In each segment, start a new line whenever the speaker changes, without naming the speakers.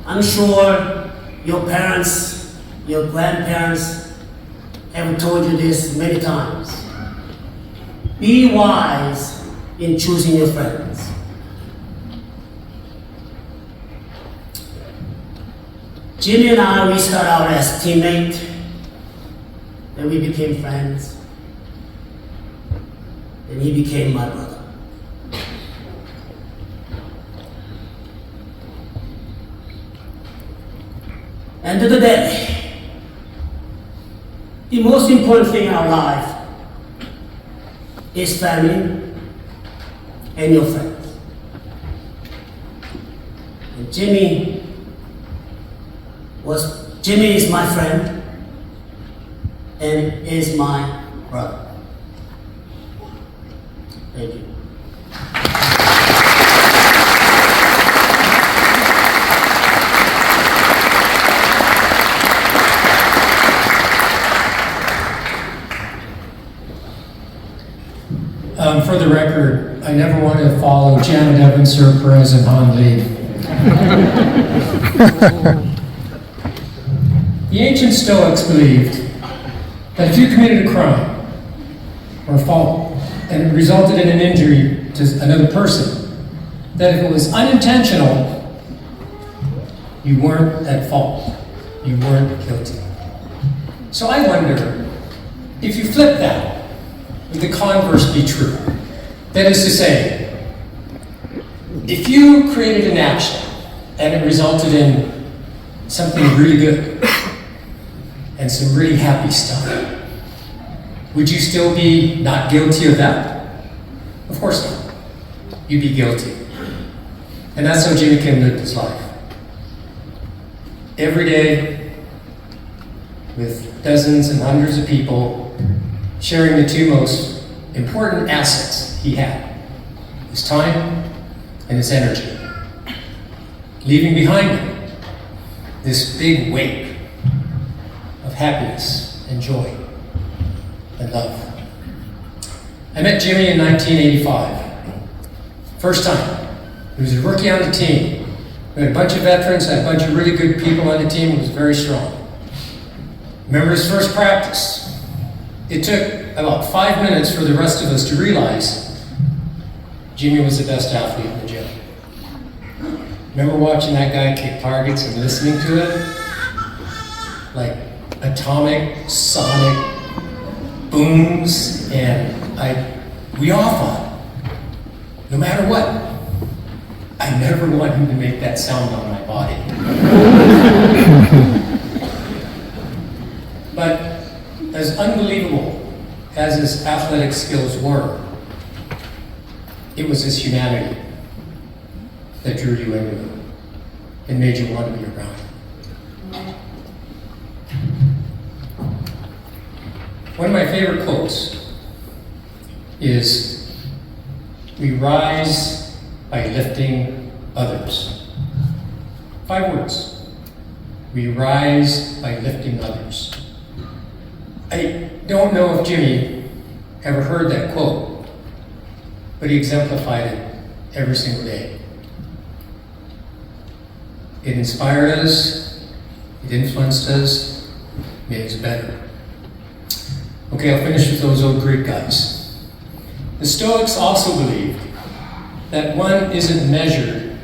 I'm sure your parents, your grandparents have told you this many times. Be wise in choosing your friends. Jimmy and I, we started out as teammates, then we became friends, and he became my brother. End of the day, the most important thing in our life is family and your friends. And Jimmy is my friend and is my brother. Thank you.
For the record, I never want to follow Janet Evans, Sir Perez, and Han Lee. The ancient Stoics believed that if you committed a crime or a fault and it resulted in an injury to another person, that if it was unintentional, you weren't at fault. You weren't guilty. So I wonder, if you flip that, would the converse be true? That is to say, if you created an action and it resulted in something really good and some really happy stuff, would you still be not guilty of that? Of course not. You'd be guilty. And that's how Jimmy Kim lived his life. Every day, with dozens and hundreds of people, sharing the two most important assets he had, his time and his energy, leaving behind him this big wake of happiness and joy and love. I met Jimmy in 1985. First time. He was a rookie on the team. We had a bunch of veterans, had a bunch of really good people on the team. It was very strong. Remember his first practice. It took about 5 minutes for the rest of us to realize Jimmy was the best athlete in the gym. Remember watching that guy kick targets and listening to it? Like atomic, sonic booms, and we all thought, no matter what, I never want him to make that sound on my body. But as unbelievable as his athletic skills were, it was his humanity that drew you into him and made you want to be around him. One of my favorite quotes is, "We rise by lifting others." 5 words. We rise by lifting others. I don't know if Jimmy ever heard that quote, but he exemplified it every single day. It inspired us, it influenced us, made us better. Okay, I'll finish with those old Greek guys. The Stoics also believed that one isn't measured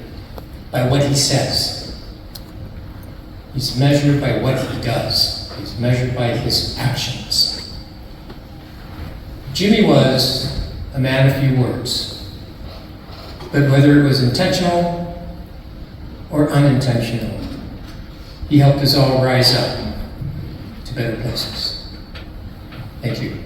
by what he says. He's measured by what he does. He's measured by his actions. Jimmy was a man of few words, but whether it was intentional or unintentional, he helped us all rise up to better places. Thank you.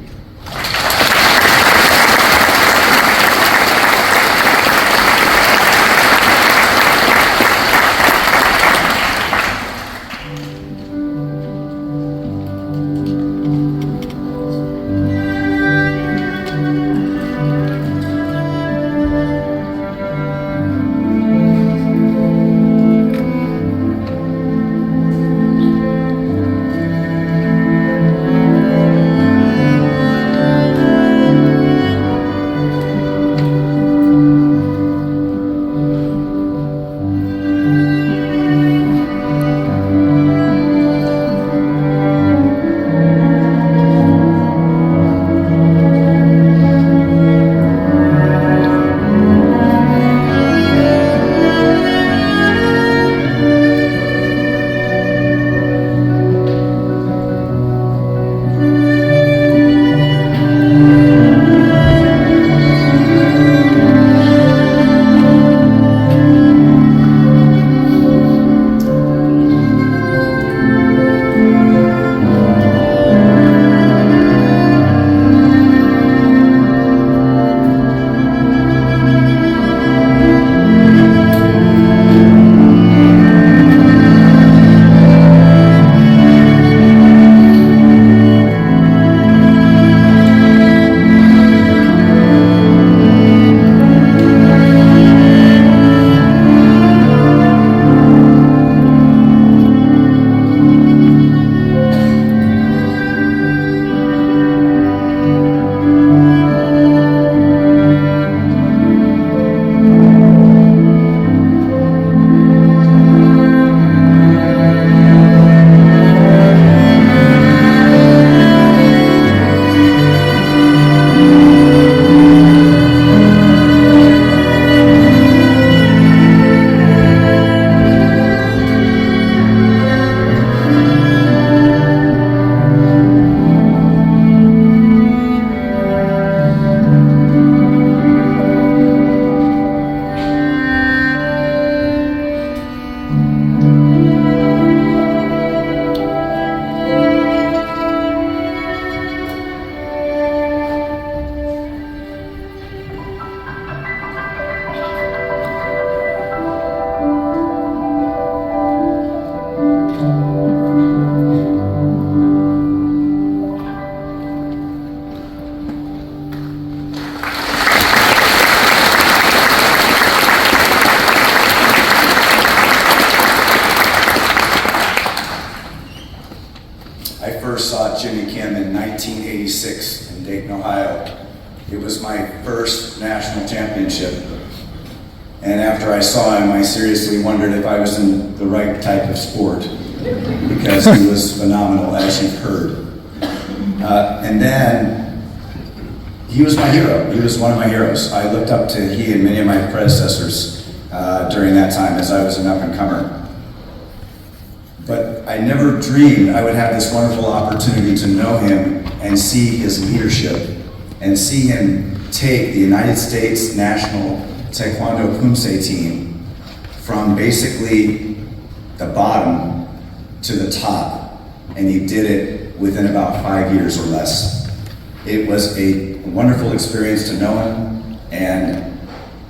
first saw Jimmy Kim in 1986 in Dayton, Ohio. It was my first national championship. And after I saw him, I seriously wondered if I was in the right type of sport, because he was phenomenal, as you've heard. And then, he was my hero. He was one of my heroes. I looked up to he and many of my predecessors during that time as I was an up-and-comer. But I never dreamed I would have this wonderful opportunity to know him and see his leadership and see him take the United States national Taekwondo Poomsae team from basically the bottom to the top, and he did it within about 5 years or less. It was a wonderful experience to know him, and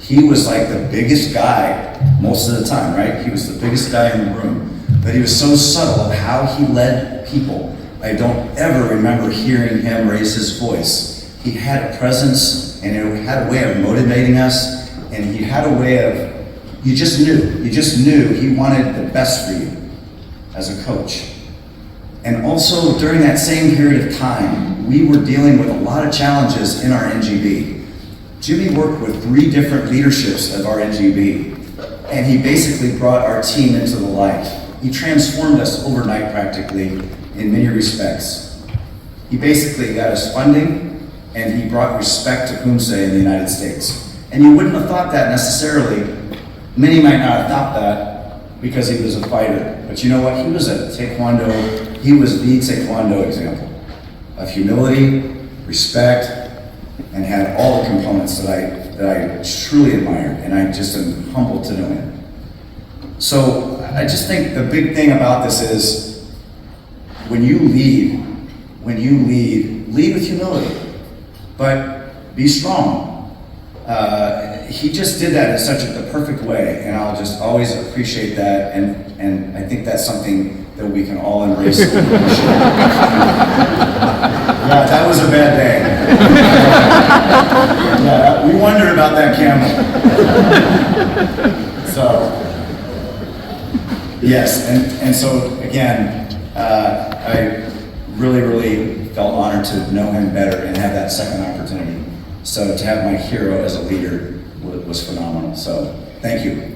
he was like the biggest guy most of the time, right? He was the biggest guy in the room. But he was so subtle of how he led people. I don't ever remember hearing him raise his voice. He had a presence, and he had a way of motivating us, and he had a way of, you just knew he wanted the best for you as a coach. And also during that same period of time, we were dealing with a lot of challenges in our NGB. Jimmy worked with 3 different leaderships of our NGB, and he basically brought our team into the light. He transformed us overnight practically in many respects. He basically got us funding, and he brought respect to Poomsae in the United States. And you wouldn't have thought that necessarily. Many might not have thought that because he was a fighter. But you know what? He was a Taekwondo, he was the Taekwondo example of humility, respect, and had all the components that I truly admired, and I just am humbled to know him. So I just think the big thing about this is when you lead with humility, but be strong. He just did that in such the perfect way, and I'll just always appreciate that, and I think that's something that we can all embrace. Yeah, that was a bad day. Yeah, we wondered about that camera. So, yes, and so again, I really felt honored to know him better and have that second opportunity. So to have my hero as a leader was phenomenal. So thank you.